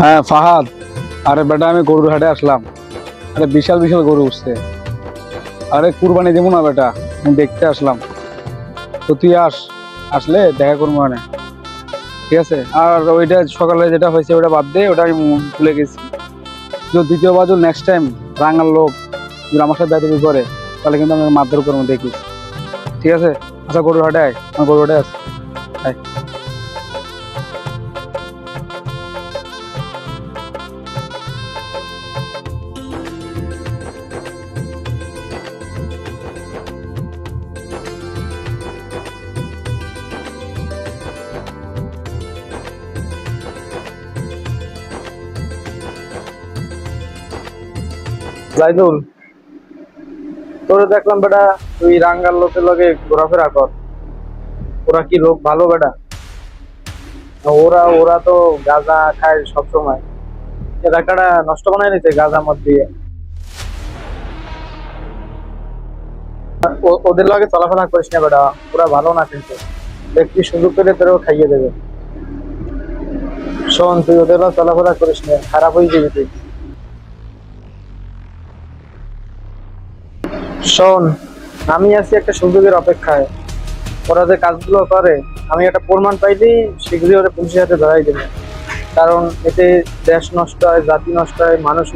হ্যাঁ ফাহাদ, আরে বেটা আমি গরুর হাটে আসলাম। আরে বিশাল বিশাল গরু উঠছে। আরে কুরবানি দেবো না বেটা, আমি দেখতে আসলাম। তো তুই আসলে দেখা করবো মানে, ঠিক আছে? আর ওইটা সকালে যেটা হয়েছে ওটা বাদ দে, ওটা আমি ভুলে গেছি। যদি দ্বিতীয়বার যদি নেক্সট টাইম রাঙার লোক যদি আমার সাথে দাঁড়িয়ে করে, তাহলে কিন্তু আমি মারধর করবো, দেখিস, ঠিক আছে? আচ্ছা গরুর হাটে আয়, আমার গরুর হাটে আস, আয়। জাইদুল, তোরে দেখলাম বেটা, তুই রাঙ্গার লোকের লগে ঘোরাফেরা কর। ওরা কি লোক ভালো বেটা? ওরা ওরা তো গাঁজা খায় সব সময়, এলাকাটা নষ্ট বানায় নিছে গাঁজা মদ দিয়ে। ওদের লগে চলাফেরা করিস না বেটা, ওরা ভালো না, কিন্তু দেখবি সুযোগ পেলে তোরেও খাইয়ে দেবে। শোন, তুই ওদের লগে চলাফেরা করিস না, খারাপ হয়ে যাবি তুই। শোন, আমি আছি একটা সুযোগের অপেক্ষায়। ওরা যে কাজগুলো করে, আমি একটা প্রমাণ পাইলেই শীঘ্রই ওরা পুলিশের হাতে ধরাই দেবে। কারণ এতে দেশ নষ্ট হয়, জাতি নষ্ট হয়, মানুষ